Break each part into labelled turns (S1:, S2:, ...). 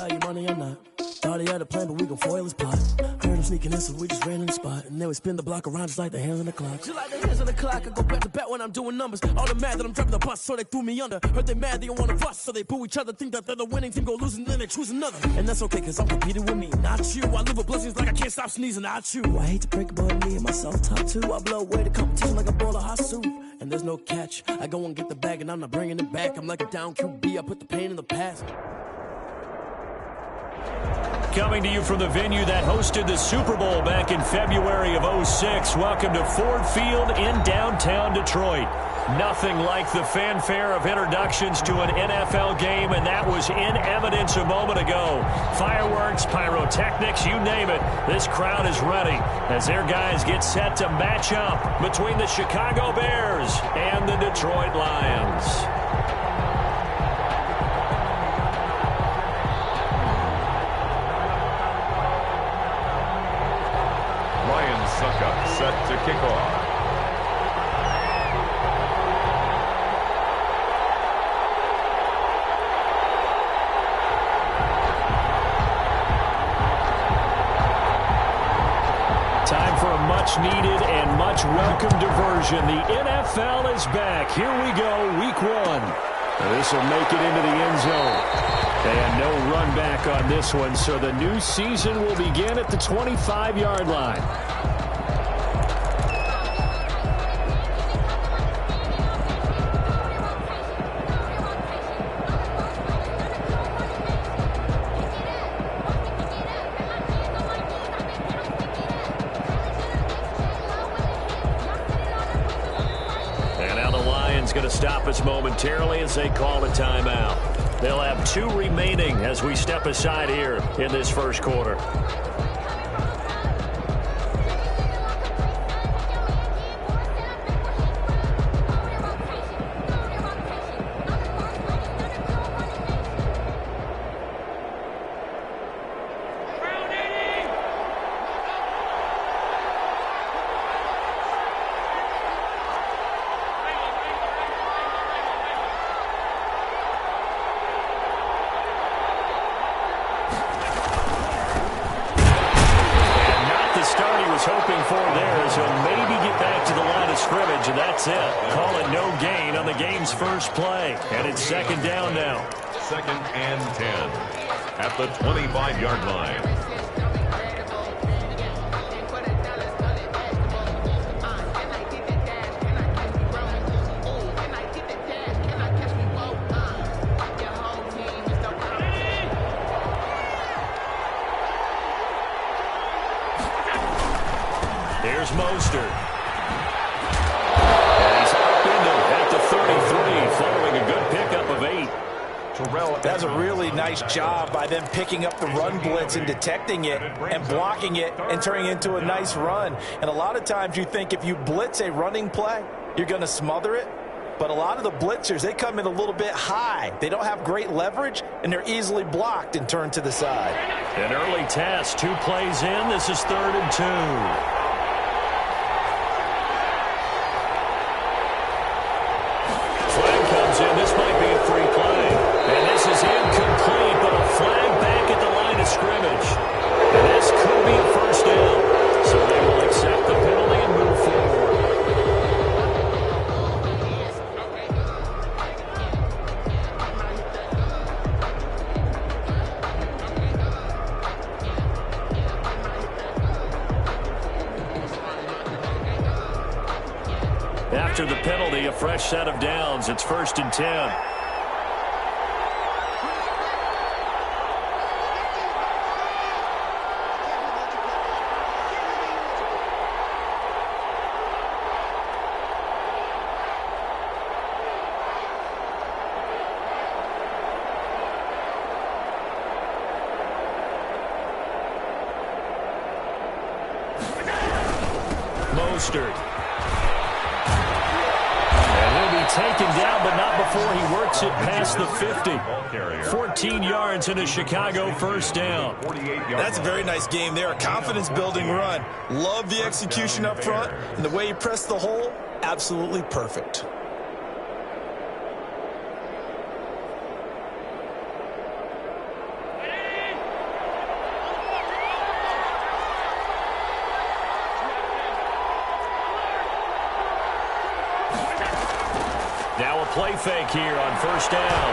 S1: Out your money or not. Thought he had a plan, but we gon' foil his plot. Heard him sneaking in, so we just ran in the spot. And then we spin the block around just like the hands on the clock. Just like the hands on the clock, I go back to back when I'm doing numbers. All the mad that I'm dropping the bus, so they threw me under. Heard they mad, they don't wanna bust, so they boo each other. Think that they're the winning team, go losing, then they choose another. And that's okay, cause I'm competing with me, not you. I live with blessings like I can't stop sneezing, I chew. I hate to break it, but me and myself top two. I blow away the competition like a bowl of hot soup. And there's no catch, I go and get the bag and I'm not bringing it back. I'm like a down QB, I put the pain in the past.
S2: Coming to you from the venue that hosted the Super Bowl back in February of '06. Welcome to Ford Field in downtown Detroit. Nothing like the fanfare of introductions to an NFL game, and that was in evidence a moment ago. Fireworks, pyrotechnics, you name it. This crowd is ready as their guys get set to match up between the Chicago Bears and the Detroit Lions.
S3: Set to kick off.
S2: Time for a much-needed and much-welcome diversion. The NFL is back. Here we go, week one. This will make it into the end zone. And no run back on this one, so the new season will begin at the 25-yard line. Going to stop us momentarily as they call a timeout. They'll have 2 remaining as we step aside here in this first quarter. Hoping for there as he'll maybe get back to the line of scrimmage, and that's it. Call it no gain on the game's first play, and it's second down now.
S3: 2nd and 10 at the 25-yard line.
S2: Here's Mostert. And he's up into at the 33 following a good pickup of 8.
S4: That's a really nice job by them picking up the run blitz and detecting it and blocking it and turning it into a nice run. And a lot of times you think if you blitz a running play, you're going to smother it. But a lot of the blitzers, they come in a little bit high. They don't have great leverage, and they're easily blocked and turned to the side.
S2: An early test, 2 plays in. This is 3rd and 2. This might be a free play. And this is incomplete, but a flag back at the line of scrimmage. And this could be a first down. So they will accept the penalty and move forward. After the penalty, a fresh set of downs. It's 1st and 10. Mostert. Taken down, but not before he works it past the 50. 14 yards in a Chicago first down.
S4: That's a very nice game there. A confidence-building run. Love the execution up front, and the way he pressed the hole, absolutely perfect.
S2: play fake here on first down.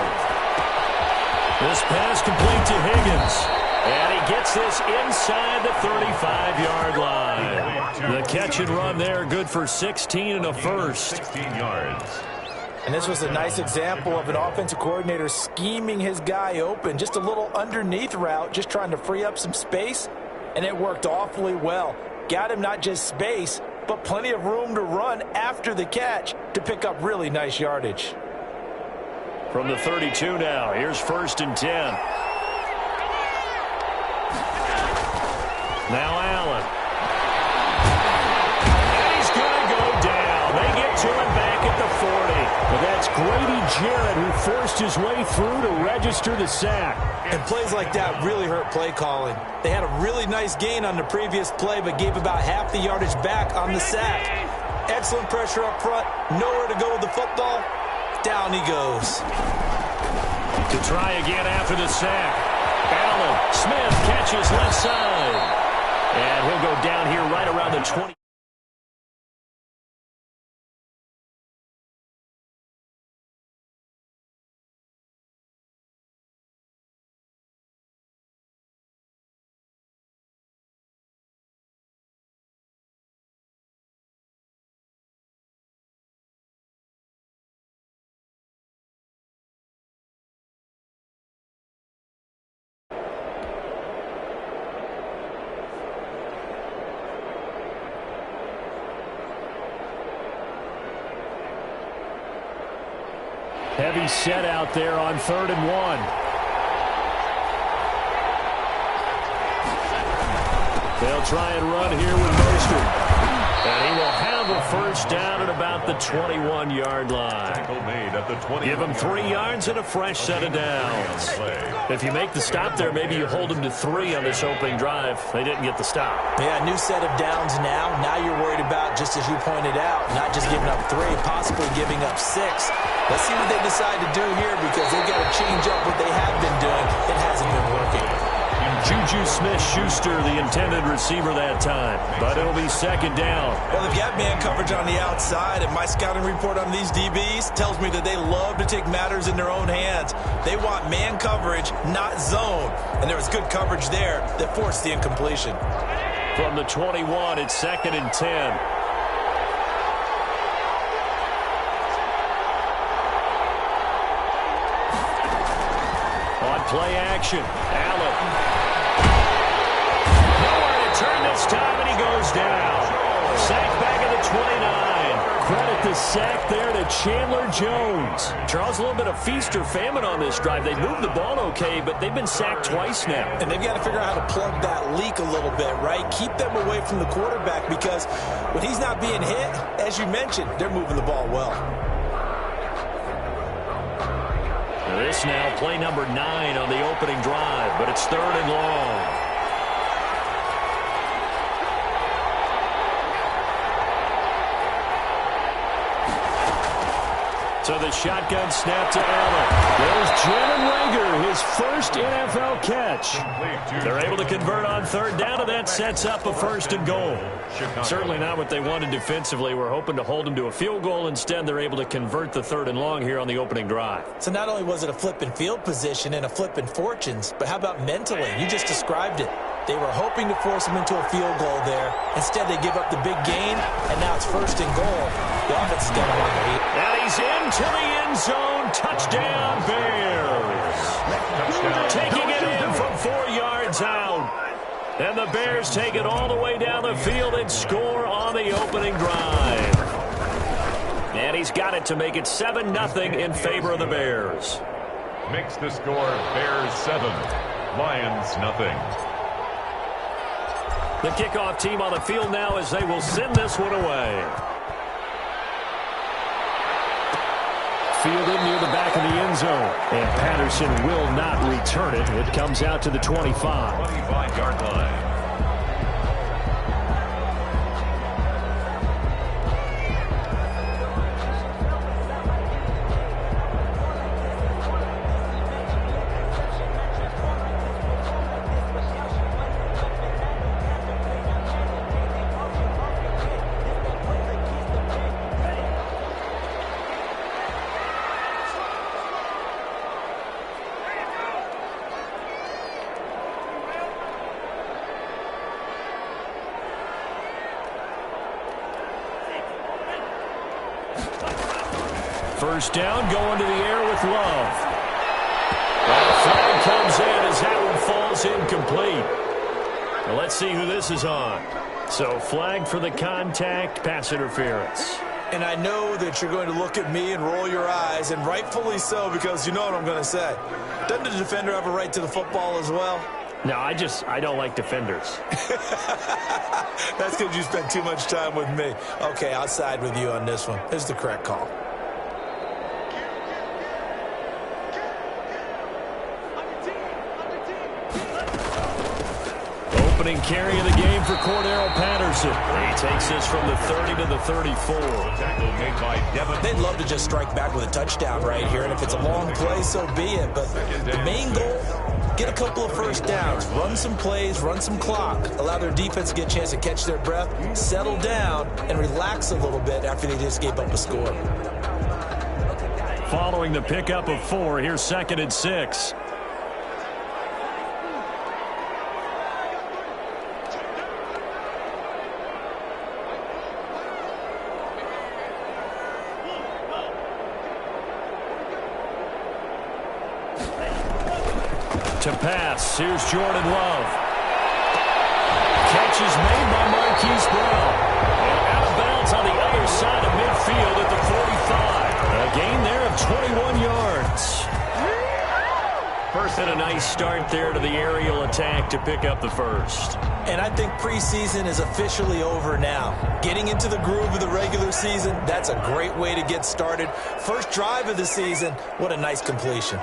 S2: This pass complete to Higgins. And he gets this inside the 35-yard line. The catch and run there, good for 16 and a first.
S3: 16 yards.
S4: And this was a nice example of an offensive coordinator scheming his guy open. Just a little underneath route, just trying to free up some space. And it worked awfully well. Got him not just space, but plenty of room to run after the catch to pick up really nice yardage.
S2: From the 32 now, here's 1st and 10. Now Allen. And he's going to go down. They get to him back at the 40. But that's Grady Jarrett who forced his way through to register the sack.
S4: And plays like that really hurt play calling. They had a really nice gain on the previous play, but gave about half the yardage back on the sack. Excellent pressure up front. Nowhere to go with the football. Down he goes.
S2: To try again after the sack. Allen. Smith catches left side. And he'll go down here right around the 20. Heavy set out there on 3rd and 1. They'll try and run here with Mostert. And he will have a first down at about the 21-yard line.
S3: Made at the 20.
S2: Give him 3 yards and a fresh set of downs. If you make the stop there, maybe you hold them to 3 on this opening drive. They didn't get the stop.
S4: Yeah, new set of downs now. Now you're worried about, just as you pointed out, not just giving up 3, possibly giving up 6. Let's see what they decide to do here, because they've got to change up what they have been doing. It hasn't been working.
S2: Juju Smith-Schuster, the intended receiver that time. But it'll be 2nd down.
S4: Well, they've got man coverage on the outside, and my scouting report on these DBs tells me that they love to take matters in their own hands. They want man coverage, not zone. And there was good coverage there that forced the incompletion.
S2: From the 21, it's 2nd and 10. On play action, Allen. Turn this time, and he goes down. Sack back at the 29. Credit the sack there to Chandler Jones. Charles, a little bit of feast or famine on this drive. They moved the ball okay, but they've been sacked twice now.
S4: And they've got to figure out how to plug that leak a little bit, right? Keep them away from the quarterback, because when he's not being hit, as you mentioned, they're moving the ball well.
S2: This now play number 9 on the opening drive, but it's 3rd and long. So the shotgun snap to Allen. There's Jalen Reagor, his first NFL catch. They're able to convert on 3rd down, and that sets up a 1st and goal. Certainly not what they wanted defensively. We're hoping to hold them to a field goal. Instead, they're able to convert the 3rd and long here on the opening drive.
S4: So not only was it a flip in field position and a flip in fortunes, but how about mentally? You just described it. They were hoping to force him into a field goal there. Instead, they give up the big gain, and now it's 1st and goal. The offense is going to want to eat.
S2: And he's into the end zone. Touchdown, Bears. Taking it in from 4 yards out. And the Bears take it all the way down the field and score on the opening drive. And he's got it to make it 7-0 in favor of the Bears.
S3: Makes the score Bears 7, Lions nothing.
S2: The kickoff team on the field now as they will send this one away. Fielded near the back of the end zone. And Patterson will not return it. It comes out to the 25.
S3: 25-yard line.
S2: First down, going to the air with Love. That flag comes in as that one falls incomplete. Well, let's see who this is on. So flag for the contact, pass interference.
S4: And I know that you're going to look at me and roll your eyes, and rightfully so, because you know what I'm going to say. Doesn't the defender have a right to the football as well?
S2: No, I don't like defenders.
S4: That's because you spend too much time with me. Okay, I'll side with you on this one. Here's the correct call.
S2: Opening carry of the game for Cordero Patterson. He takes this from the 30 to the 34.
S4: They'd love to just strike back with a touchdown right here, and if it's a long play, so be it. But the main goal, get a couple of first downs, run some plays, run some clock, allow their defense to get a chance to catch their breath, settle down, and relax a little bit after they just gave up a score.
S2: Following the pickup of 4, here's 2nd and 6. To pass, here's Jordan Love. Catch is made by Marquise Brown. And out of bounds on the other side of midfield at the 45. A gain there of 21 yards. First, and a nice start there to the aerial attack to pick up the first.
S4: And I think preseason is officially over now. Getting into the groove of the regular season, that's a great way to get started. First drive of the season, what a nice completion.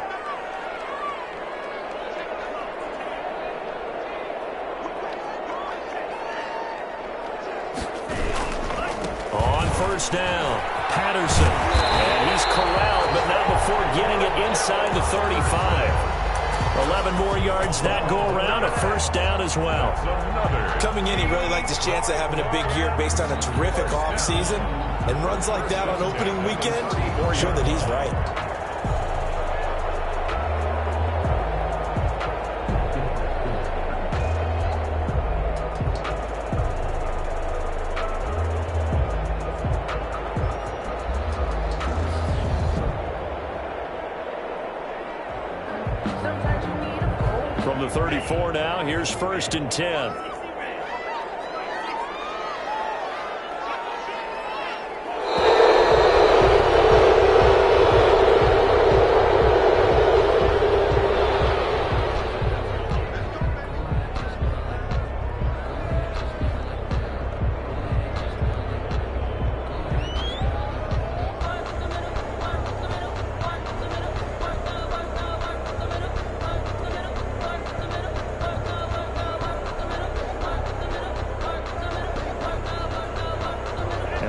S2: First down, Patterson. And he's corralled, but not before getting it inside the 35. 11 more yards that go around, a first down as well.
S4: Coming in, he really liked his chance of having a big year based on a terrific offseason. And runs like that on opening weekend, show that he's right.
S2: From the 34 now, here's 1st and 10.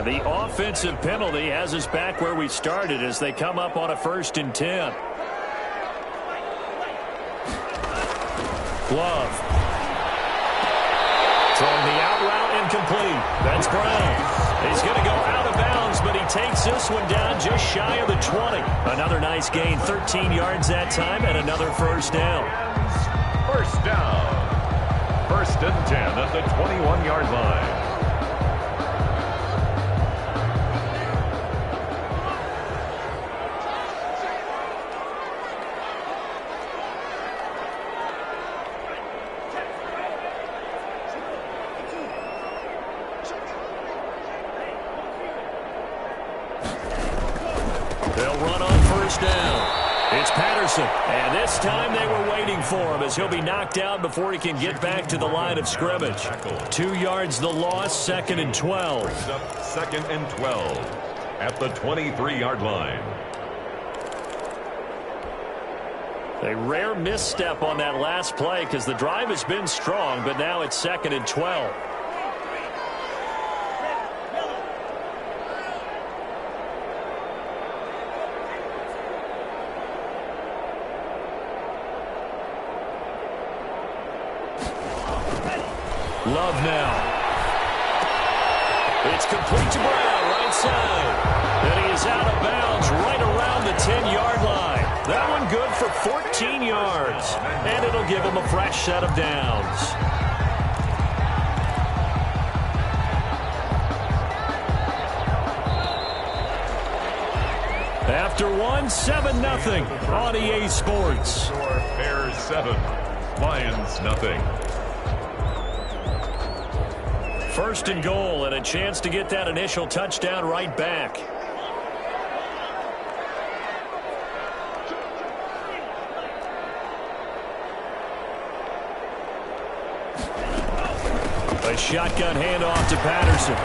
S2: The offensive penalty has us back where we started as they come up on a 1st and 10. Love. Throwing the out route incomplete. That's Brown. He's going to go out of bounds, but he takes this one down just shy of the 20. Another nice gain, 13 yards that time, and another first down.
S3: First down. 1st and 10 at the 21-yard line.
S2: They'll run on first down. It's Patterson. And this time they were waiting for him as he'll be knocked out before he can get back to the line of scrimmage. 2 yards the loss, 2nd and 12.
S3: 2nd and 12 at the 23-yard line.
S2: A rare misstep on that last play because the drive has been strong, but now it's 2nd and 12. Love now. It's complete to Brown, right side. And he is out of bounds right around the 10-yard line. That one good for 14 yards. And it'll give him a fresh set of downs. after one, 7-0 on EA Sports.
S3: Bears 7, Lions nothing.
S2: First and goal, and a chance to get that initial touchdown right back. A shotgun handoff to Patterson.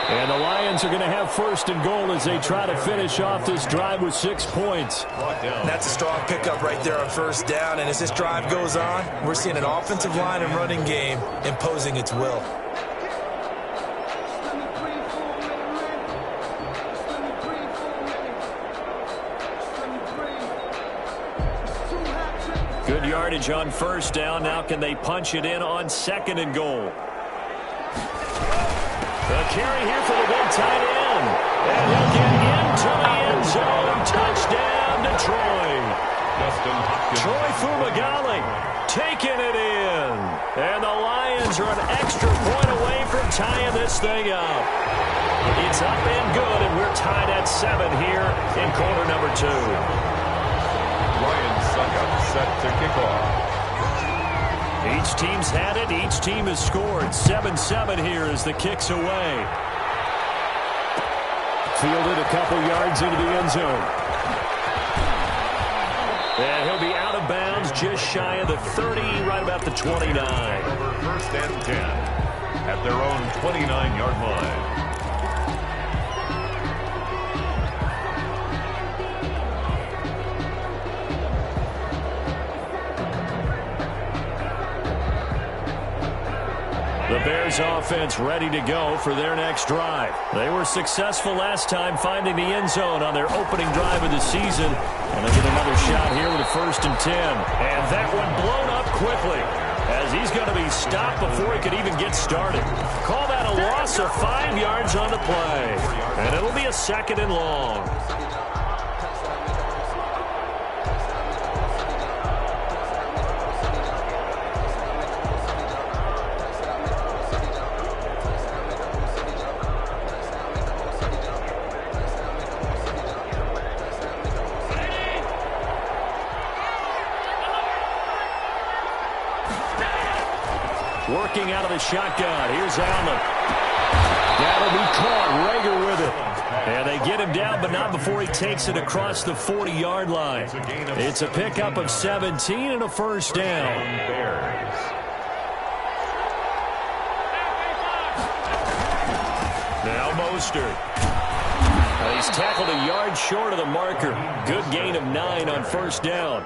S2: And the Lions are going to have first and goal as they try to finish off this drive with 6 points.
S4: That's a strong pickup right there on first down. And as this drive goes on, we're seeing an offensive line and running game imposing its will.
S2: Good yardage on first down. Now can they punch it in on second and goal? The carry here for the big tight end. And he'll get into the end zone. Touchdown, Detroit. Troy Fumagalli taking it in. And the Lions are an extra point away from tying this thing up. It's up and good, and we're tied at 7 here in quarter number 2.
S3: Lions suck up, set to kick off.
S2: Each team's had it. Each team has scored. 7-7 here as the kick's away. Fielded a couple yards into the end zone. And he'll be out of bounds just shy of the 30, right about the 29.
S3: Over first and 10 at their own 29-yard line.
S2: The Bears offense ready to go for their next drive. They were successful last time finding the end zone on their opening drive of the season. And they get another shot here with a first and 10. And that one blown up quickly as he's going to be stopped before he could even get started. Call that a loss of 5 yards on the play. And it'll be a second and long. Working out of the shotgun. Here's Allen. That'll be caught. Rager with it. And they get him down, but not before he takes it across the 40-yard line. It's a pickup of 17 and a first down. Now Mostert. He's tackled a yard short of the marker. Good gain of 9 on first down.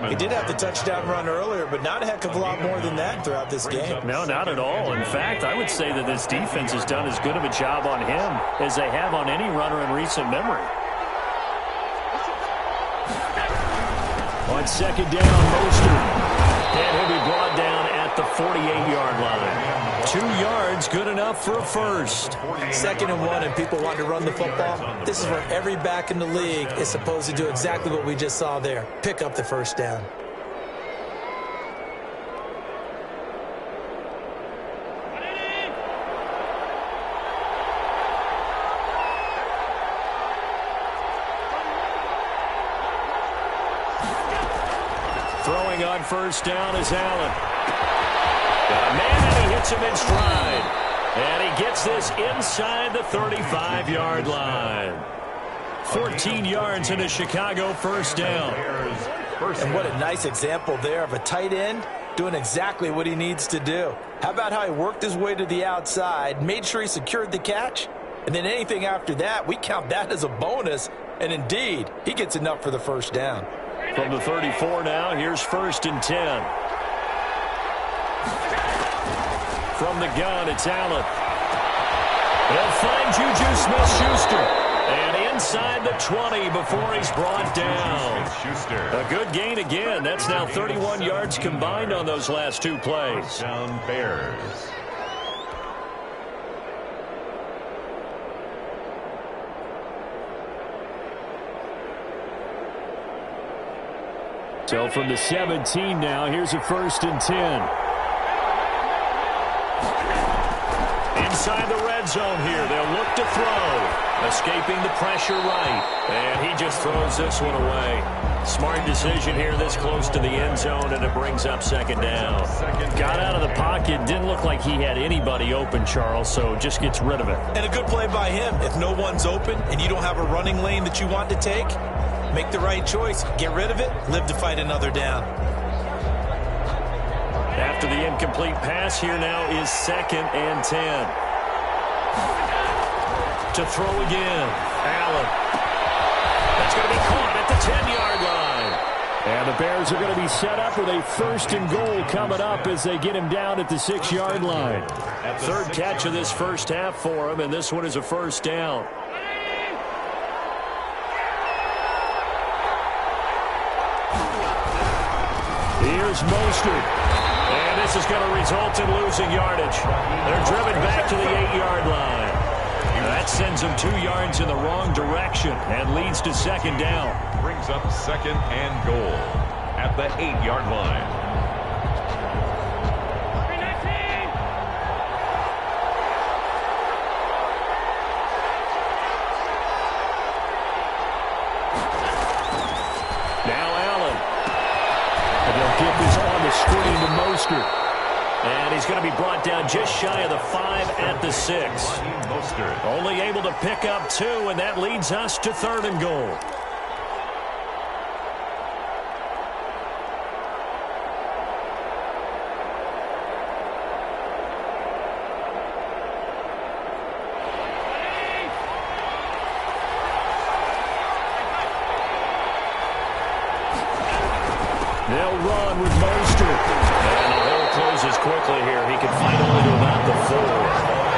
S4: He did have the touchdown run earlier, but not a heck of a lot more than that throughout this game.
S2: No, not at all. In fact, I would say that this defense has done as good of a job on him as they have on any runner in recent memory. On second down, Mostert. And he'll be brought down at the 48-yard line. 2 yards, good enough for a first.
S4: Second and 1, and people want to run the football. This is where every back in the league is supposed to do exactly what we just saw there. Pick up the first down.
S2: Throwing on first down is Allen. Got a man, and he hits him in stride. And he gets this inside the 35-yard line. 14 yards in a Chicago first down.
S4: And what a nice example there of a tight end doing exactly what he needs to do. How about how he worked his way to the outside, made sure he secured the catch, and then anything after that, we count that as a bonus. And indeed, he gets enough for the first down.
S2: From the 34 now, here's first and 10. From the gun, it's Allen. They'll find Juju Smith-Schuster. And inside the 20 before he's brought down. A good gain again. That's now 31 yards combined on those last 2 plays.
S3: Down Bears.
S2: So from the 17 now, here's a first and 10. Inside the red zone here. They'll look to throw. Escaping the pressure right. And he just throws this one away. Smart decision here this close to the end zone, and it brings up second down. Got out of the pocket. Didn't look like he had anybody open, Charles, so just gets rid of it.
S4: And a good play by him. If no one's open and you don't have a running lane that you want to take, make the right choice. Get rid of it. Live to fight another down.
S2: After the incomplete pass, here now is 2nd and 10. To throw again. Allen. That's going to be caught at the 10-yard line. And the Bears are going to be set up with a 1st and goal coming up as they get him down at the 6-yard line. Third catch of this first half for him, and this one is a first down. Here's Mostert. And this is going to result in losing yardage. They're driven back to the 8-yard line. That sends them 2 yards in the wrong direction and leads to second down.
S3: Brings up 2nd and goal at the 8-yard line.
S2: Get this on the screen to Mostert. And he's going to be brought down just shy of the 5 at the 6. Only able to pick up 2, and that leads us to 3rd and goal. They'll run with Mostert. And the hole closes quickly here. He can find only to about the 4.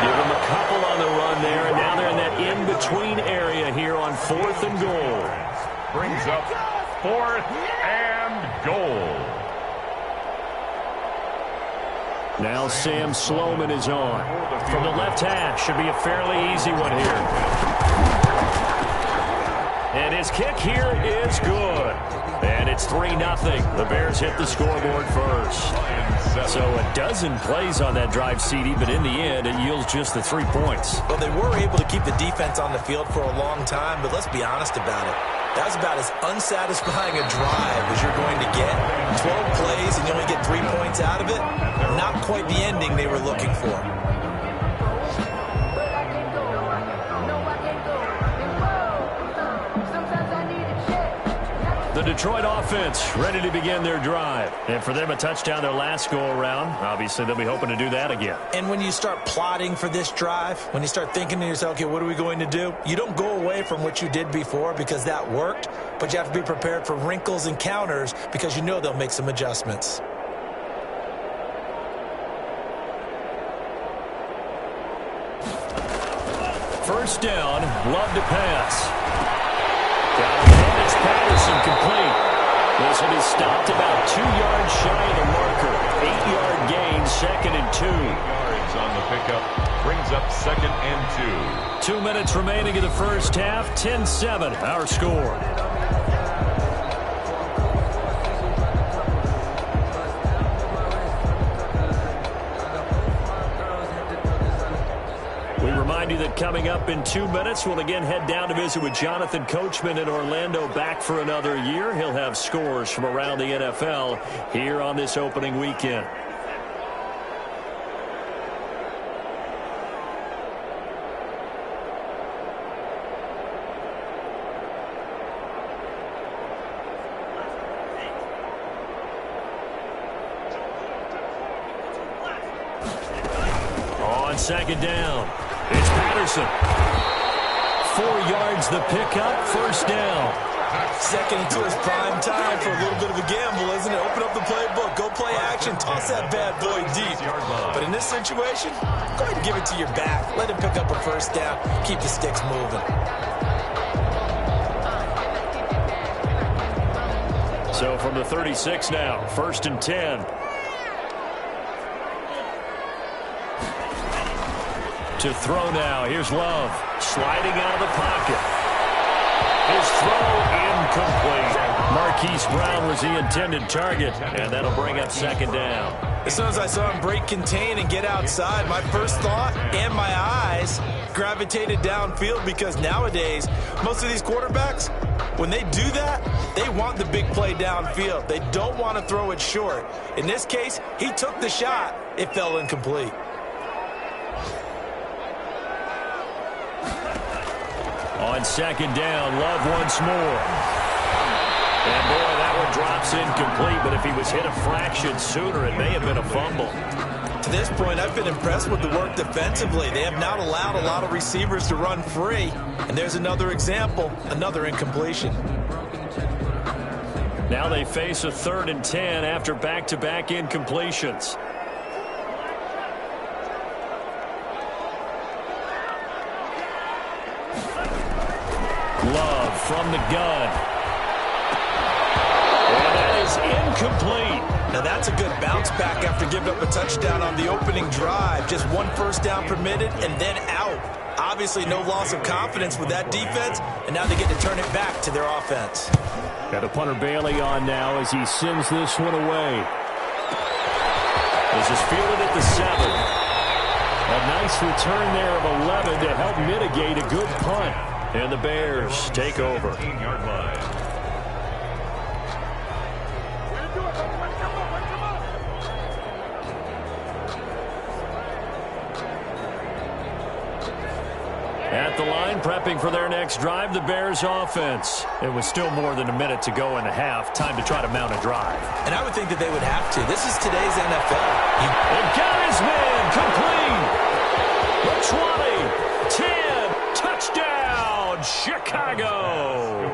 S2: Give him a couple on the run there, and now they're in that in-between area here on 4th and goal.
S3: Brings up 4th and goal.
S2: Now Sam Sloman is on. From the left hash, should be a fairly easy one here. And his kick here is good. And it's 3-0. The Bears hit the scoreboard first. So a dozen plays on that drive, CD, but in the end, it yields just the 3 points.
S4: Well, they were able to keep the defense on the field for a long time, but let's be honest about it. That was about as unsatisfying a drive as you're going to get. 12 plays and you only get 3 points out of it. Not quite the ending they were looking for.
S2: The Detroit offense ready to begin their drive. And for them, a touchdown their last go-around. Obviously, they'll be hoping to do that again.
S4: And when you start plotting for this drive, when you start thinking to yourself, okay, what are we going to do? You don't go away from what you did before because that worked, but you have to be prepared for wrinkles and counters because you know they'll make some adjustments.
S2: First down, Love to pass. Got him. It's Patterson complete. This one is stopped about 2 yards shy of the marker. 8-yard gain, 2nd and 2.
S3: Yards on the pickup. Brings up 2nd and 2.
S2: 2 minutes remaining in the first half. 10-7, our score. Remind you that coming up in 2 minutes, we'll again head down to visit with Jonathan Coachman in Orlando, back for another year. He'll have scores from around the NFL here on this opening weekend. On second down. It's Patterson. 4 yards the pickup, first down.
S4: 2nd and 2 is prime time for a little bit of a gamble, isn't it? Open up the playbook, go play action, toss that bad boy deep. But in this situation, go ahead and give it to your back. Let him pick up a first down, keep the sticks moving.
S2: So from the 36 now, 1st and 10. To throw now. Here's Love. Sliding out of the pocket. His throw incomplete. Marquise Brown was the intended target, and that'll bring up second down.
S4: As soon as I saw him break contain and get outside, my first thought and my eyes gravitated downfield, because nowadays, most of these quarterbacks, when they do that, they want the big play downfield. They don't want to throw it short. In this case, he took the shot. It fell incomplete.
S2: On second down, Love once more. And boy, that one drops incomplete, but if he was hit a fraction sooner, it may have been a fumble.
S4: To this point, I've been impressed with the work defensively. They have not allowed a lot of receivers to run free. And there's another example, another incompletion.
S2: Now they face a 3rd and 10 after back-to-back incompletions. Love from the gun. And that is incomplete.
S4: Now that's a good bounce back after giving up a touchdown on the opening drive. Just one first down permitted and then out. Obviously no loss of confidence with that defense, and now they get to turn it back to their offense.
S2: Got a punter Bailey on now as he sends this one away. This is fielded at the 7. A nice return there of 11 to help mitigate a good punt. And the Bears take over.
S3: 15-yard line.
S2: At the line, prepping for their next drive, the Bears offense. It was still more than a minute to go in the half. Time to try to mount a drive.
S4: And I would think that they would have to. This is today's NFL.
S2: And got his man complete. The 20, 10, touchdown, Chicago.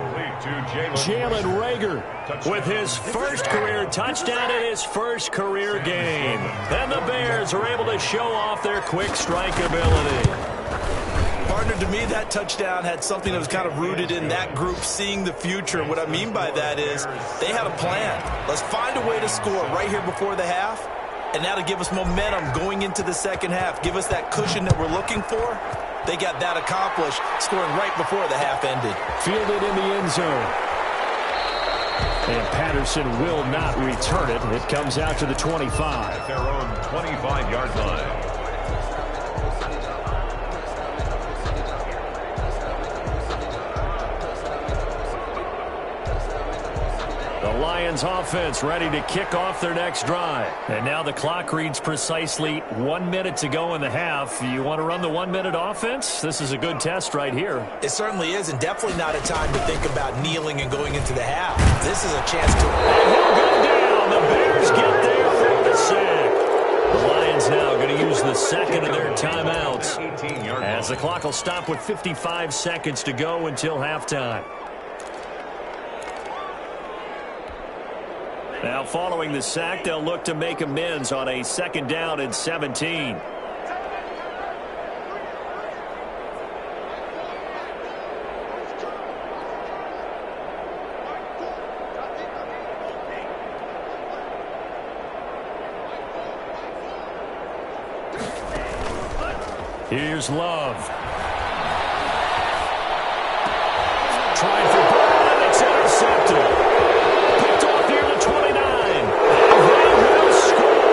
S2: Jalen Reagor with his first career touchdown in his first career game. And the Bears are able to show off their quick strike ability.
S4: Partner, to me, that touchdown had something that was kind of rooted in that group seeing the future. And what I mean by that is they had a plan. Let's find a way to score right here before the half, and that'll give us momentum going into the second half. Give us that cushion that we're looking for. They got that accomplished, scoring right before the half ended.
S2: Fielded in the end zone. And Patterson will not return it. It comes out to the 25.
S3: At their own 25-yard line.
S2: The Lions offense ready to kick off their next drive. And now the clock reads precisely 1 minute to go in the half. You want to run the 1 minute offense? This is a good test right here.
S4: It certainly is, and definitely not a time to think about kneeling and going into the half. This is a chance to...
S2: And he'll go down. The Bears get there from the sack. The Lions now going to use the second of their timeouts, as the clock will stop with 55 seconds to go until halftime. Now, following the sack, they'll look to make amends on a 2nd down and 17. Here's Love. Trying for Brown. It's intercepted. Picked off near the 29. And they will score.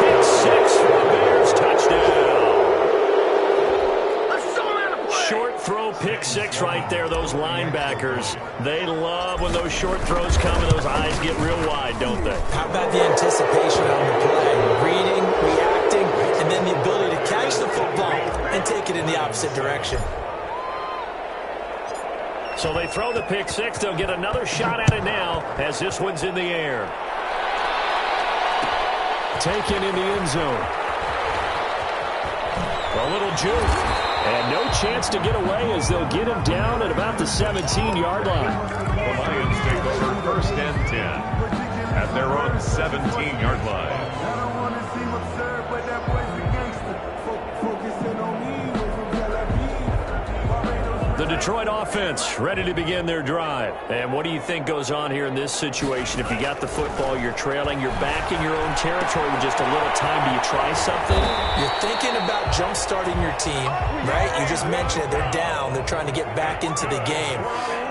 S2: Pick 6 for the Bears. Touchdown. Short throw, pick 6 right there. Those linebackers, they love when those short throws come and those eyes get real wide, don't they?
S4: How about the anticipation on the play? Reading, reacting, and then the ability to catch the football and take it in the opposite direction.
S2: So they throw the pick 6. They'll get another shot at it now as this one's in the air. Taken in the end zone. A little juke. And no chance to get away as they'll get him down at about the 17-yard line.
S3: The Lions take over 1st and 10 at their own 17-yard line.
S2: The Detroit offense ready to begin their drive. And what do you think goes on here in this situation? If you got the football, you're trailing, you're back in your own territory with just a little time. Do you try something?
S4: You're thinking about jump-starting your team, right? You just mentioned it. They're down. They're trying to get back into the game.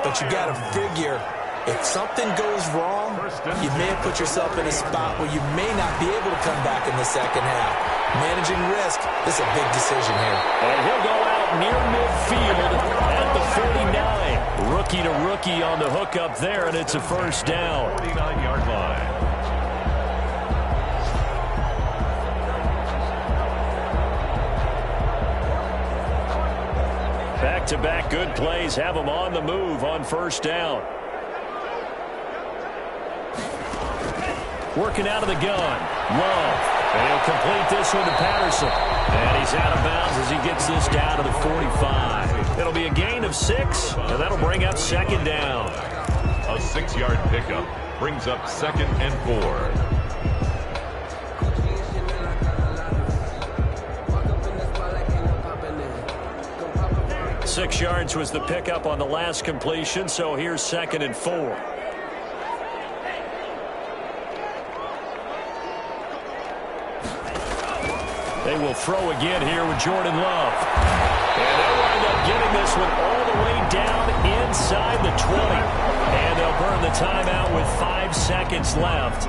S4: But you got to figure, if something goes wrong, you may have put yourself in a spot where you may not be able to come back in the second half. Managing risk, this is a big decision here.
S2: And he'll go out near midfield at the 49. Rookie to rookie on the hook up there, and it's a first down.
S3: 49-yard line.
S2: Back-to-back good plays have them on the move on first down. Working out of the gun. Love. And he'll complete this one to Patterson. And he's out of bounds as he gets this down to the 45. It'll be a gain of 6, and that'll bring up second down.
S3: A 6-yard pickup brings up 2nd and 4.
S2: 6 yards was the pickup on the last completion, so here's 2nd and 4. They will throw again here with Jordan Love. And they'll wind up getting this one all the way down inside the 20. And they'll burn the timeout with 5 seconds left.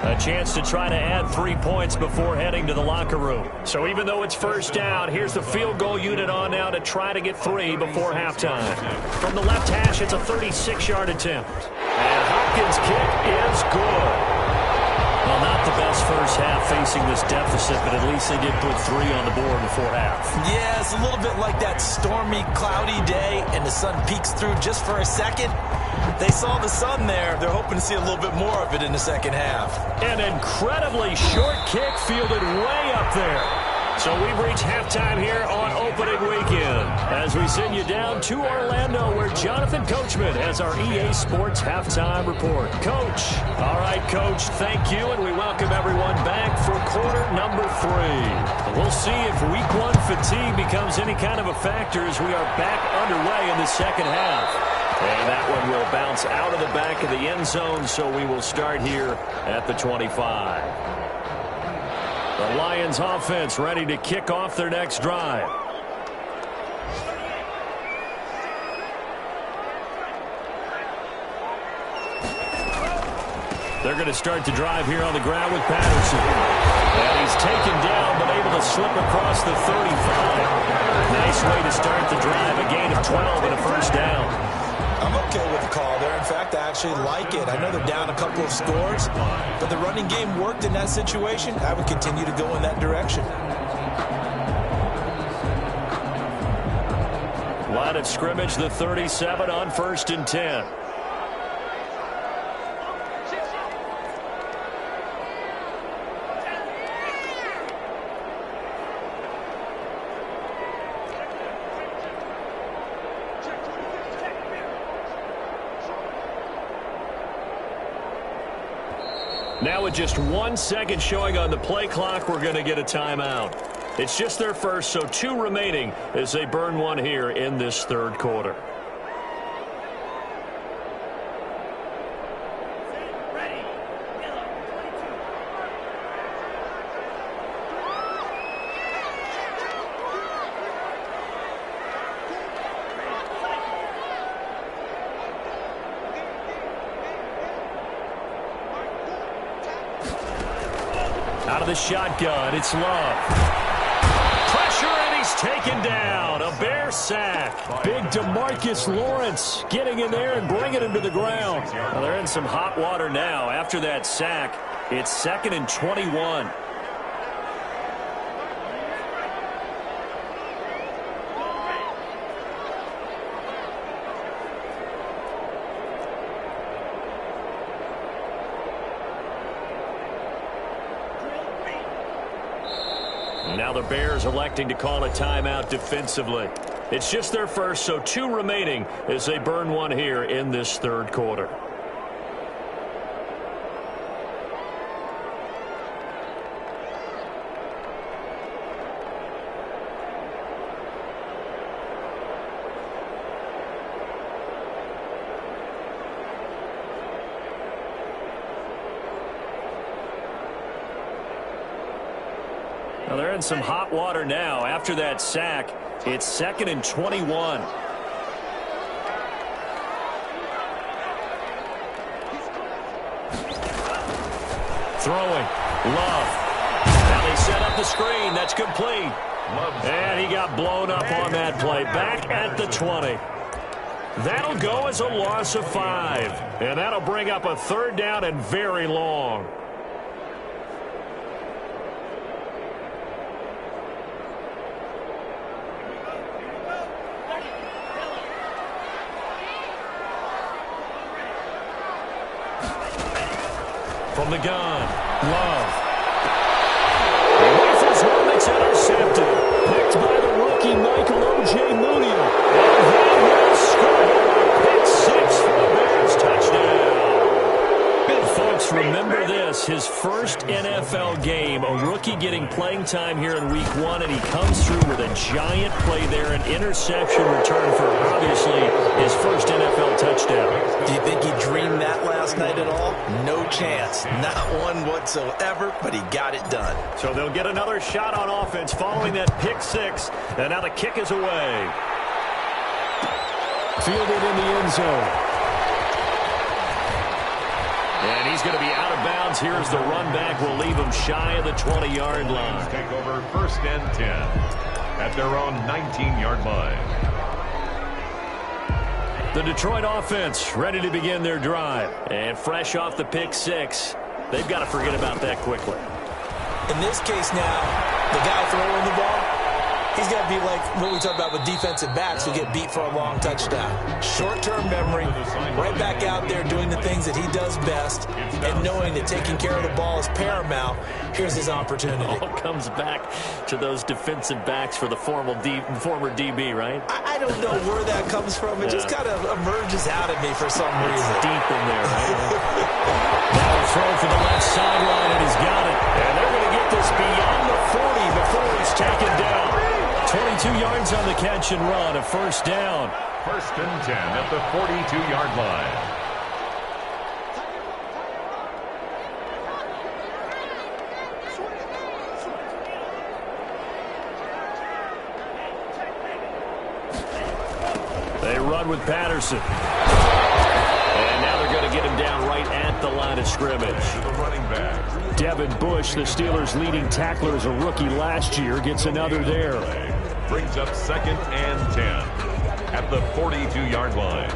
S2: A chance to try to add 3 points before heading to the locker room. So even though it's first down, here's the field goal unit on now to try to get 3 before halftime. From the left hash, it's a 36-yard attempt. And Hopkins' kick is good. Well, not the best first half facing this deficit, but at least they did put 3 on the board before half.
S4: Yeah, it's a little bit like that stormy, cloudy day, and the sun peeks through just for a second. They saw the sun there. They're hoping to see a little bit more of it in the second half.
S2: An incredibly short kick fielded way up there. So we've reached halftime here on opening weekend as we send you down to Orlando where Jonathan Coachman has our EA Sports halftime report. Coach. All right, Coach, thank you, and we welcome everyone back for quarter number 3. We'll see if week 1 fatigue becomes any kind of a factor as we are back underway in the second half. And that one will bounce out of the back of the end zone, so we will start here at the 25. The Lions offense ready to kick off their next drive. They're going to start the drive here on the ground with Patterson. And he's taken down but able to slip across the 35. Nice way to start the drive, a gain of 12 and a first down.
S4: I'm okay with the call there. In fact, I actually like it. I know they're down a couple of scores, but the running game worked in that situation. I would continue to go in that direction.
S2: Line of scrimmage, the 37 on 1st and 10. Now with just 1 second showing on the play clock, we're going to get a timeout. It's just their first, so 2 remaining as they burn one here in this third quarter. Out of the shotgun, it's Love. Pressure, and he's taken down. A Bear sack. Big DeMarcus Lawrence getting in there and bringing him to the ground. Well, they're in some hot water now. After that sack, it's 2nd and 21. Now the Bears electing to call a timeout defensively. It's just their first, so 2 remaining as they burn one here in this third quarter. Well, they're in some hot water now. After that sack, it's 2nd and 21. Throwing. Love. Now they set up the screen. That's complete. And he got blown up on that play. Back at the 20. That'll go as a loss of 5. And that'll bring up a 3rd down and very long. From the gun, Love. Rifles one that's intercepted. Picked by the rookie Michael O.J. Mooney. And he will score. Pick 6 for the Bears. Touchdown. Folks, remember this. His first NFL game, a rookie getting playing time here in week 1, and he comes through with a giant play there, an interception return for, obviously, his first NFL touchdown.
S4: Do you think he dreamed that last night at all? No chance. Not one whatsoever, but he got it done.
S2: So they'll get another shot on offense following that pick 6, and now the kick is away. Fielded in the end zone. And he's going to be out of bounds. Here's the run back. We'll leave him shy of the 20-yard line.
S3: Take over 1st and 10 at their own 19-yard line.
S2: The Detroit offense ready to begin their drive. And fresh off the pick 6, they've got to forget about that quickly.
S4: In this case now, the guy throwing the ball, he's got to be like what we talked about with defensive backs who get beat for a long touchdown. Short-term memory, right back out there doing the things that he does best, and knowing that taking care of the ball is paramount. Here's his opportunity.
S2: All comes back to those defensive backs for the former DB, right?
S4: I don't know where that comes from. It just kind of emerges out of me for some reason.
S2: It's deep in there, right? Now a throw for the left sideline, and he's got it. And they're going to get this beyond the 40 before he's taken down. 22 yards on the catch and run, a 1st down.
S3: 1st and 10 at the 42-yard line.
S2: They run with Patterson. And now they're going to get him down right at the line of scrimmage.
S3: The running back.
S2: Devin Bush, the Steelers' leading tackler as a rookie last year, gets another there.
S3: Brings up 2nd and 10 at the 42-yard line.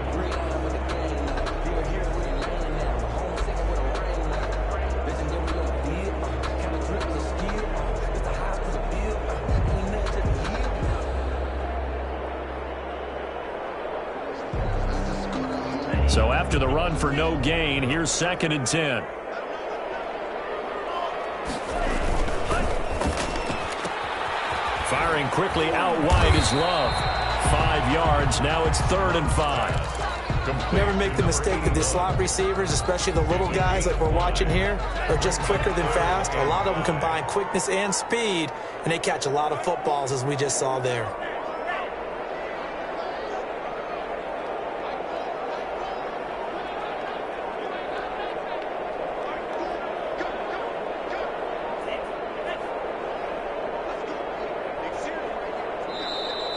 S2: So after the run for no gain, here's 2nd and 10. Firing quickly out wide is Love. 5 yards. Now it's 3rd and 5.
S4: Never make the mistake that the slot receivers, especially the little guys like we're watching here, are just quicker than fast. A lot of them combine quickness and speed, and they catch a lot of footballs, as we just saw there.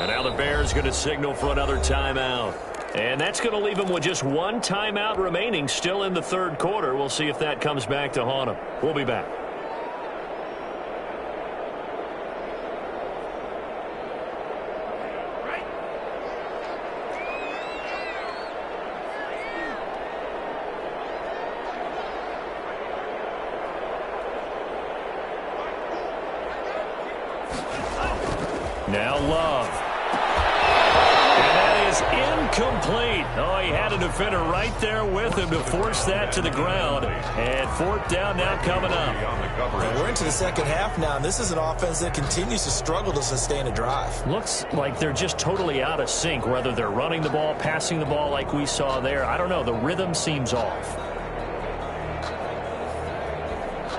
S2: And now the Bears going to signal for another timeout. And that's going to leave them with just 1 timeout remaining still in the 3rd quarter. We'll see if that comes back to haunt them. We'll be back. Now Love. And that is incomplete. Oh, he had a defender right there with him to force that to the ground. And 4th down now coming up.
S4: And we're into the 2nd half now, and this is an offense that continues to struggle to sustain a drive.
S2: Looks like they're just totally out of sync, whether they're running the ball, passing the ball like we saw there. I don't know. The rhythm seems off.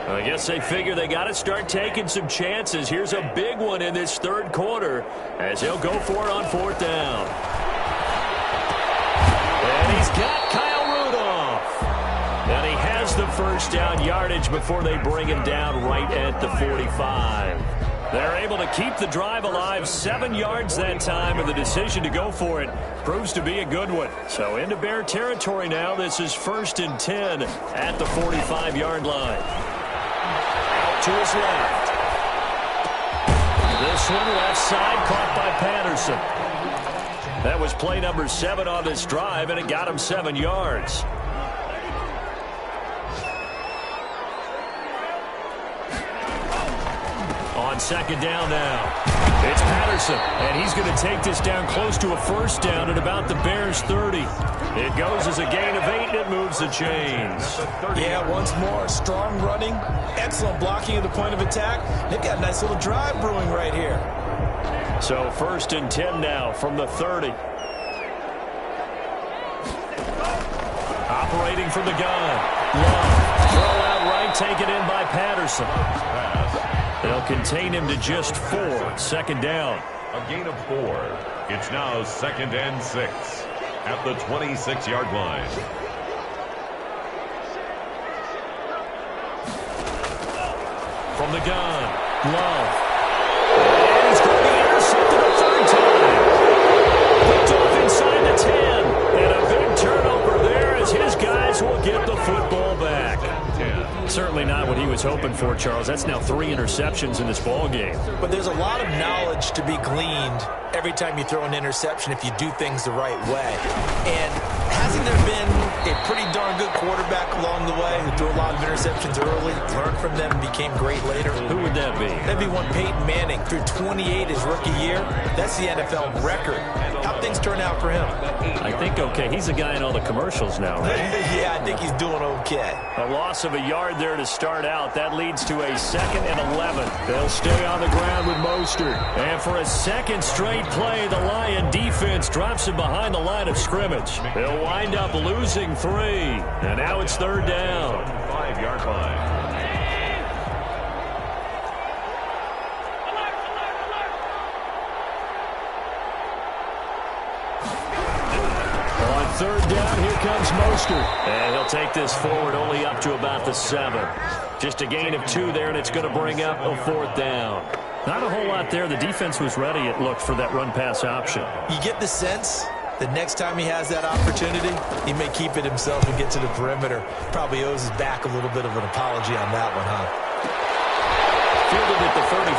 S2: I guess they figure they got to start taking some chances. Here's a big one in this 3rd quarter as he'll go for it on 4th down. And he's got Kyle Rudolph. And he has the 1st down yardage before they bring him down right at the 45. They're able to keep the drive alive, 7 yards that time, and the decision to go for it proves to be a good one. So into Bear territory now. This is 1st and 10 at the 45-yard line. Out to his left. This one left side, caught by Patterson. That was play number 7 on this drive, and it got him 7 yards. On 2nd down now. It's Patterson, and he's going to take this down close to a 1st down at about the Bears' 30. It goes as a gain of 8, and it moves the chains.
S4: Yeah, once more, strong running, excellent blocking at the point of attack. They've got a nice little drive brewing right here.
S2: So 1st and 10 now from the 30. Operating from the gun. Love. Throw out right, taken in by Patterson. They'll contain him to just 4. 2nd down.
S3: A gain of 4. It's now 2nd and 6 at the 26-yard line.
S2: From the gun. Love. And he's going to be intercepted a 3rd time. Picked off inside the 10. And a big turnover there as his guys will get the football back. Certainly not what he was hoping for, Charles. That's now 3 interceptions in this ball game.
S4: But there's a lot of knowledge to be gleaned every time you throw an interception if you do things the right way. And hasn't there been a pretty darn good quarterback along the way who threw a lot of interceptions early, learned from them, and became great later?
S2: Who would that be?
S4: That'd be one Peyton Manning. Threw 28 his rookie year. That's the NFL record. How'd things turn out for him?
S2: I think okay. He's a guy in all the commercials now, right?
S4: Yeah, I think he's doing okay.
S2: A loss of a yard there to start out. That leads to a 2nd and 11. They'll stay on the ground with Mostert. And for a 2nd straight play, the Lion defense drops him behind the line of scrimmage. They'll wind up losing 3. And now it's 3rd down.
S3: 5-yard line.
S2: On 3rd down, here comes Mostert. And he'll take this forward only up to about the 7. Just a gain of 2 there, and it's going to bring up a 4th down. Not a whole lot there. The defense was ready, it looked, for that run-pass option.
S4: You get the sense that next time he has that opportunity, he may keep it himself and get to the perimeter. Probably owes his back a little bit of an apology on that one, huh?
S2: Fielded at the 33.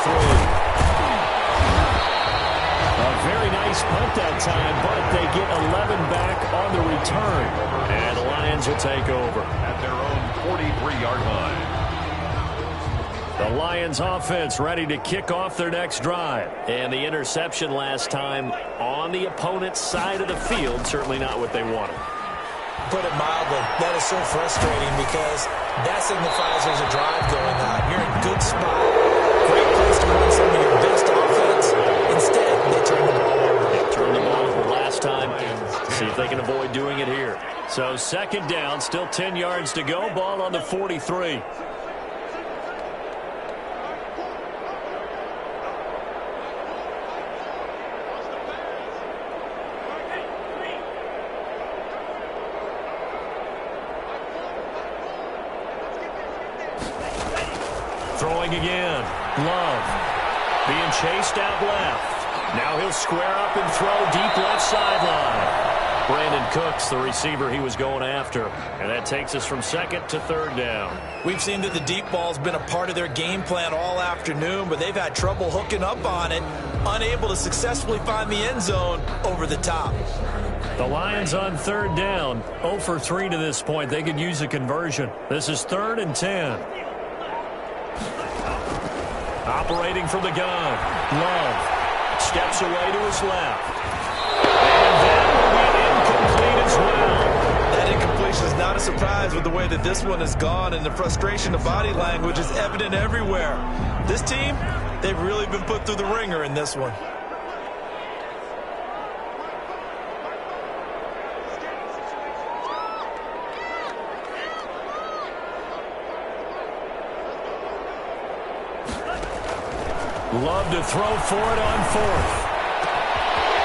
S2: A very nice punt that time, but they get 11 back on the return. And the Lions will take over.
S3: At their own 43-yard line.
S2: The Lions offense ready to kick off their next drive. And the interception last time on the opponent's side of the field, certainly not what they wanted.
S4: Put it mildly, that is so frustrating because that signifies there's a drive going on. You're in a good spot, great place to run some of your best offense. Instead, they turn the ball over.
S2: They turned the ball over last time. See if they can avoid doing it here. So 2nd down, still 10 yards to go. Ball on the 43. Throwing again. Love. Being chased out left. Now he'll square up and throw deep left sideline. Brandon Cooks, the receiver he was going after. And that takes us from 2nd to 3rd down.
S4: We've seen that the deep ball's been a part of their game plan all afternoon, but they've had trouble hooking up on it, unable to successfully find the end zone over the top.
S2: The Lions on 3rd down, 0 for 3 to this point. They could use a conversion. This is 3rd and 10. Operating from the gun. Love steps away to his left. And that will be incomplete as well.
S4: That incompletion is not a surprise with the way that this one has gone, and the frustration of body language is evident everywhere. This team, they've really been put through the ringer in this one.
S2: Love to throw for it on 4th.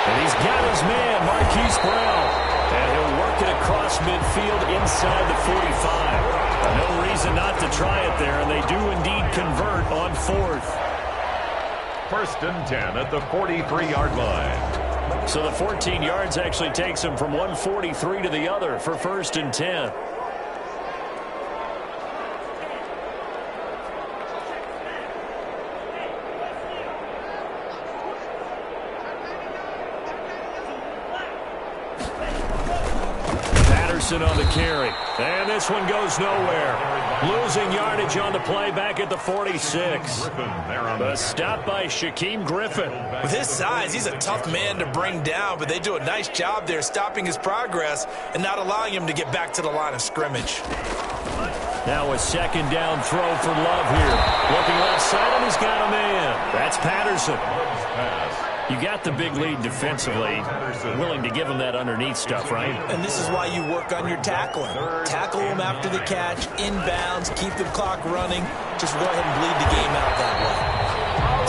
S2: And he's got his man, Marquise Brown. And he'll work it across midfield inside the 45. No reason not to try it there, and they do indeed convert on 4th.
S3: First and 10 at the 43-yard line.
S2: So the 14 yards actually takes him from 143 to the other for first and 10. On the carry. And this one goes nowhere. Losing yardage on the play back at the 46. A stop by Shaquem Griffin.
S4: With his size, he's a tough man to bring down, but they do a nice job there stopping his progress and not allowing him to get back to the line of scrimmage.
S2: Now a second down throw for Love here. Looking left side, and he's got a man. That's Patterson. You got the big lead defensively, willing to give him that underneath stuff, right?
S4: And this is why you work on your tackling. Tackle him after the catch, inbounds, keep the clock running. Just go ahead and bleed the game out that way.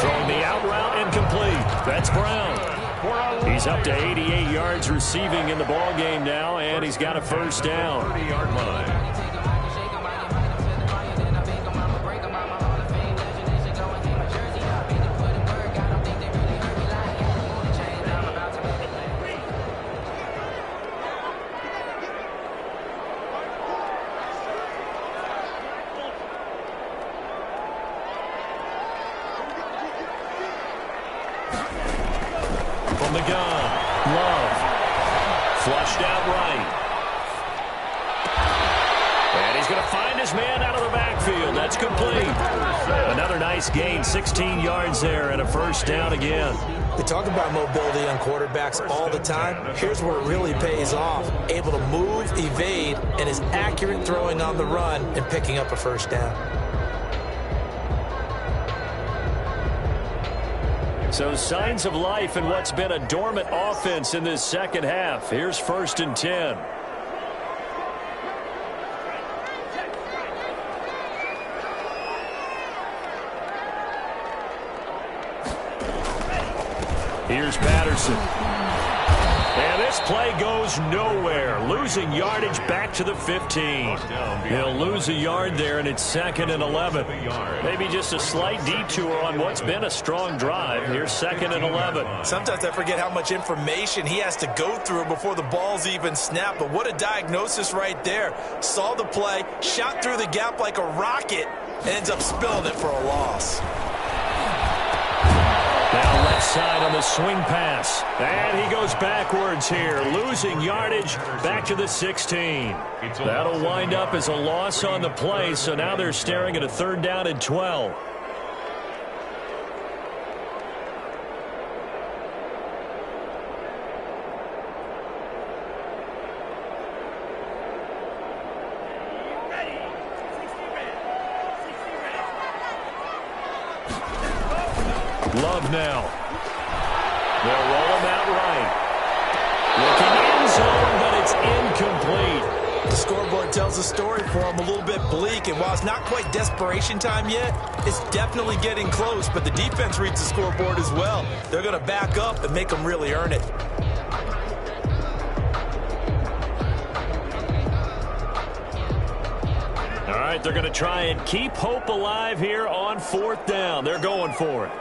S2: Throwing the out route incomplete. That's Brown. He's up to 88 yards receiving in the ball game now, and he's got a first down.
S3: 30-yard line.
S2: From the gun, Love. Flushed out right. And he's going to find his man out of the backfield. That's complete. Another nice gain, 16 yards there, and a first down again.
S4: They talk about mobility on quarterbacks all the time. Here's where it really pays off. Able to move, evade, and is accurate throwing on the run and picking up a first down.
S2: So signs of life in what's been a dormant offense in this second half. Here's first and 10. Here's Patterson. And this play goes nowhere. Losing yardage back to the 15. He'll lose a yard there, and it's second and 11. Maybe just a slight detour on what's been a strong drive. Here's second and 11.
S4: Sometimes I forget how much information he has to go through before the ball's even snapped. But what a diagnosis right there. Saw the play, shot through the gap like a rocket, and ends up spilling it for a loss.
S2: Now left side on the swing pass. And he goes backwards here, losing yardage back to the 16. That'll wind up as a loss on the play, so now they're staring at a third down and 12. Love now. They'll roll him out right. Looking end zone, but it's incomplete.
S4: The scoreboard tells a story for him, a little bit bleak, and while it's not quite desperation time yet, it's definitely getting close, but the defense reads the scoreboard as well. They're going to back up and make them really earn it.
S2: All right, they're going to try and keep hope alive here on fourth down. They're going for it.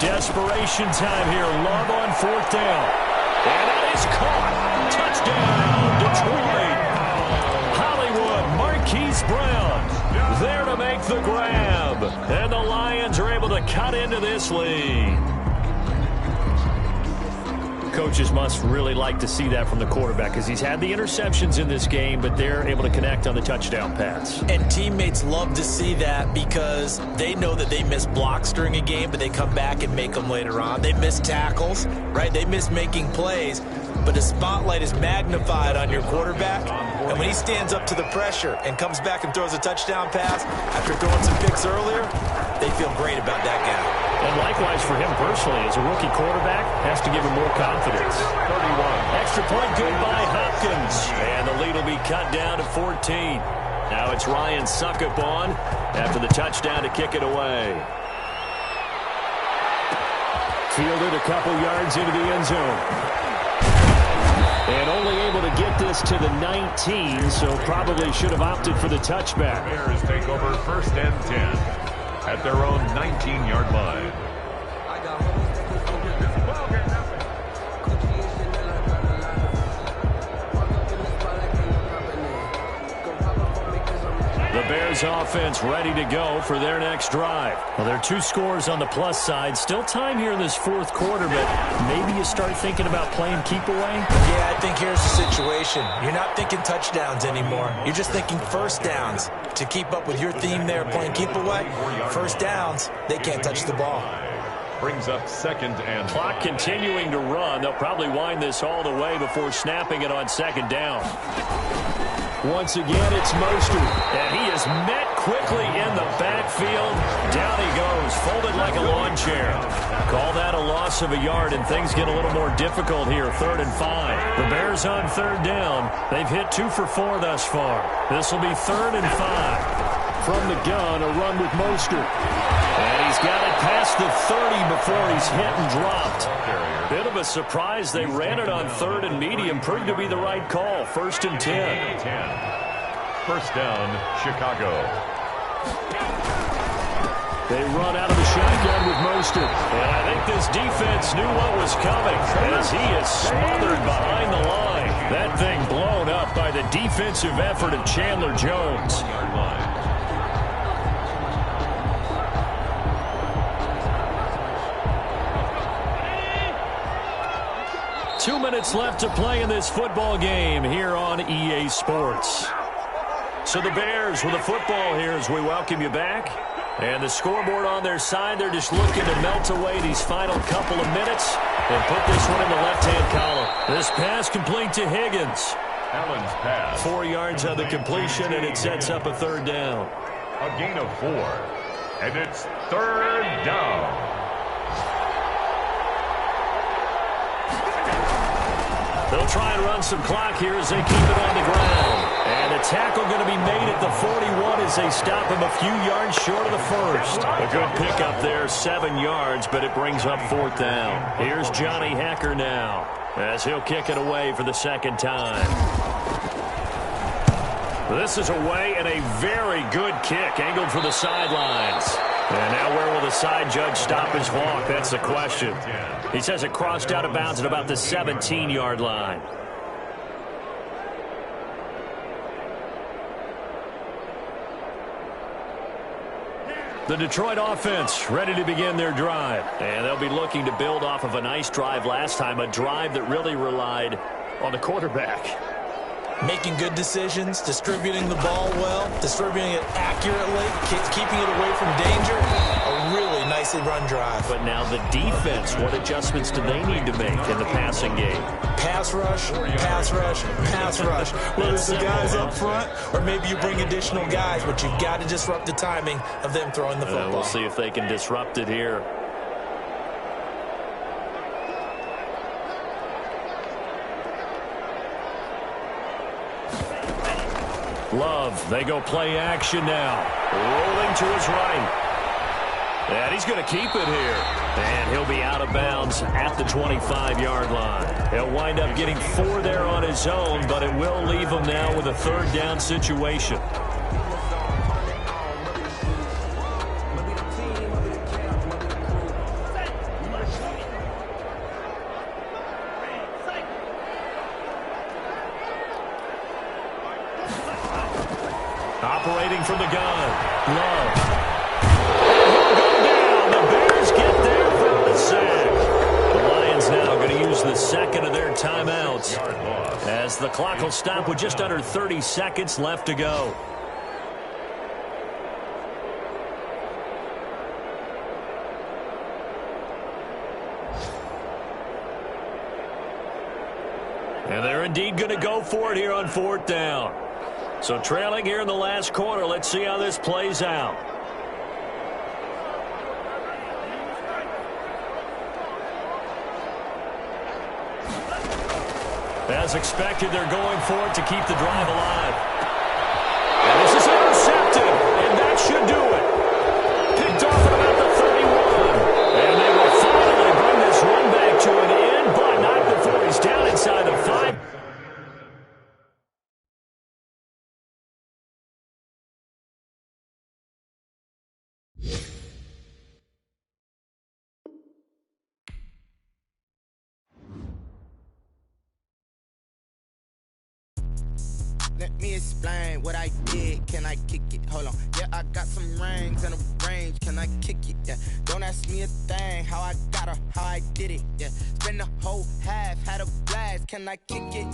S2: Desperation time here. Love on fourth down. And that is caught. Touchdown, Detroit. Hollywood, Marquise Brown there to make the grab. And the Lions are able to cut into this lead. Coaches must really like to see that from the quarterback because he's had the interceptions in this game, but they're able to connect on the touchdown pass.
S4: And teammates love to see that because they know that they miss blocks during a game, but they come back and make them later on. They miss tackles, right? They miss making plays, but the spotlight is magnified on your quarterback. And when he stands up to the pressure and comes back and throws a touchdown pass after throwing some picks earlier, they feel great about that guy.
S2: And likewise for him personally, as a rookie quarterback, has to give him more confidence. 31. Extra point good by Hopkins. And the lead will be cut down to 14. Now it's Ryan Suckup on after the touchdown to kick it away. Fielded a couple yards into the end zone. And only able to get us to the 19, so probably should have opted for the touchback.
S3: Bears take over 1st and 10 at their own 19-yard line.
S2: The Bears offense ready to go for their next drive. Well, there are 2 scores on the plus side. Still time here in this 4th quarter, but maybe you start thinking about playing keep away?
S4: Yeah, I think here's the situation. You're not thinking touchdowns anymore. You're just thinking first downs. To keep up with your theme there, playing keep away, first downs, they can't touch the ball.
S3: Brings up 2nd and
S2: Clock continuing to run. They'll probably wind this all the way before snapping it on 2nd down. Once again, it's Mostert, and he is met quickly in the backfield. Down he goes, folded like a lawn chair. Call that a loss of a yard, and things get a little more difficult here, 3rd and 5. The Bears on 3rd down. They've hit 2 for 4 thus far. This will be 3rd and 5. From the gun, a run with Mostert. And he's got it past the 30 before he's hit and dropped. Bit of a surprise. They ran it on 3rd and medium. Proved to be the right call. 1st and 10.
S3: 1st down, Chicago.
S2: They run out of the shotgun with Mostert. And I think this defense knew what was coming as he is smothered behind the line. That thing blown up by the defensive effort of Chandler Jones. 2 minutes left to play in this football game here on EA Sports. So the Bears with the football here as we welcome you back. And the scoreboard on their side, they're just looking to melt away these final couple of minutes and put this one in the left-hand column. This pass complete to Higgins.
S3: Allen's pass.
S2: 4 yards on the completion, and it sets up a 3rd down.
S3: A gain of 4. And it's 3rd down.
S2: They'll try and run some clock here as they keep it on the ground. And a tackle going to be made at the 41 as they stop him a few yards short of the 1st. A good pickup there, 7 yards, but it brings up 4th down. Here's Johnny Hacker now as he'll kick it away for the 2nd time. This is away and a very good kick, angled for the sidelines. And now where will the side judge stop his walk? That's the question. He says it crossed out of bounds at about the 17-yard line. The Detroit offense ready to begin their drive. And they'll be looking to build off of a nice drive last time, a drive that really relied on the quarterback.
S4: Making good decisions, distributing the ball well, distributing it accurately, keeping it away from danger. A really nicely run drive.
S2: But now the defense, what adjustments do they need to make in the passing game?
S4: Pass rush, pass rush, pass rush. Whether it's the guys up front or maybe you bring additional guys, but you've got to disrupt the timing of them throwing the football.
S2: We'll see if they can disrupt it here. Love, they go play action now. Rolling to his right. And he's going to keep it here. And he'll be out of bounds at the 25-yard line. He'll wind up getting 4 there on his own, but it will leave him now with a 3rd down situation. Operating from the gun. Love. And he'll go down. The Bears get there for the sack. The Lions now going to use the 2nd of their timeouts as the clock will stop with just under 30 seconds left to go. And they're indeed going to go for it here on 4th down. So trailing here in the last quarter. Let's see how this plays out. As expected, they're going for it to keep the drive alive. And this is intercepted, and that should do it. Picked off at about the 31. And they will finally bring this one back to an end, but not before he's down inside the 5.
S5: Let me explain what I did. Can I kick it? Hold on. Yeah, I got some rings and a range. Can I kick it? Yeah. Don't ask me a thing. How I got her, how I did it. Yeah. Spend the whole half, had a blast. Can I kick it?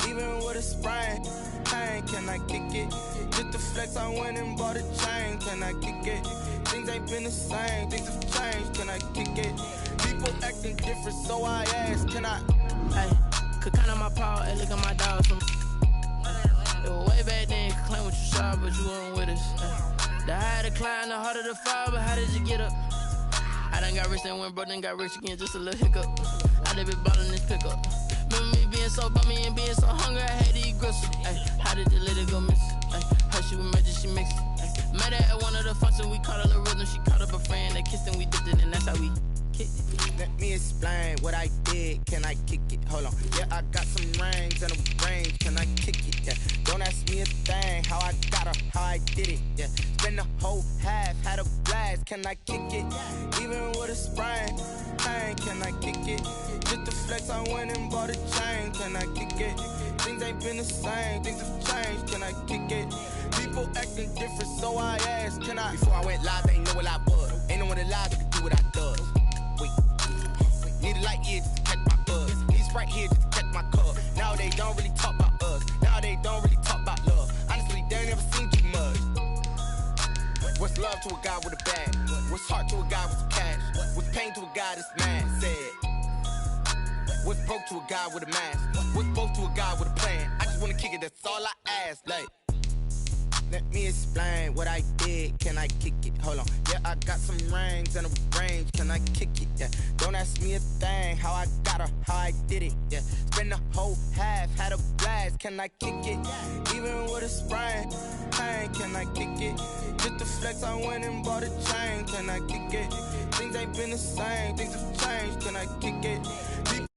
S5: Even with a sprain, pain. Can I kick it? Just the flex, I went and bought a chain. Can I kick it? Things ain't been the same. Things have changed. Can I kick it? People acting different, so I ask. Can I?
S1: Hey, could count on my power. Hey, look at my dogs from. It was way back then, you could claim what you saw, but you weren't with us. The higher the climb, the harder the fall, but how did you get up? I done got rich and went broke, then got rich again, just a little hiccup. I done been ballin' this pickup. Remember me being so bummy and being so hungry, I had to eat gristle. Ay, how did the lady go miss? Ay, how she was magic, she mixed it. Met her at one of the functions, we caught a little rhythm, she caught up a friend, they kissed and we dipped it, and that's how we kicked it.
S5: Let me explain what I did. Can I kick it? Hold on. Yeah, I got some rings and a range. Can I kick it? Yeah. Don't ask me a thing. How I got her, how I did it. Yeah. Spend the whole half, had a blast. Can I kick it? Even with a sprain, pain. Can I kick it? Just the flex, I went and bought a chain. Can I kick it? Things ain't been the same. Things have changed. Can I kick it? People acting different, so I asked. Can I? Before I went live, they ain't know what I was. Ain't no one alive that could do what I does. Wait. Need a light here just to catch my buzz. Need Sprite here just to catch my cup. Now they don't really talk about us. Now they don't really talk about love. Honestly, they ain't never seen too much. What's love to a guy with a bag? What's heart to a guy with some cash? What's pain to a guy that's mad? Said. What's broke to a guy with a mask? What's both to a guy with a plan? I just wanna kick it, that's all I ask. Like, let me explain what I did. Can I kick it? Hold on. Yeah, I got some rings and a range. Can I kick it? Yeah. Don't ask me a thing. How I got her, how I did it. Yeah. Spend the whole half, had a blast. Can I kick it? Even with a sprain, pain. Can I kick it? Just the flex, I went and bought a chain. Can I kick it? Things ain't been the same. Things have changed. Can I kick it?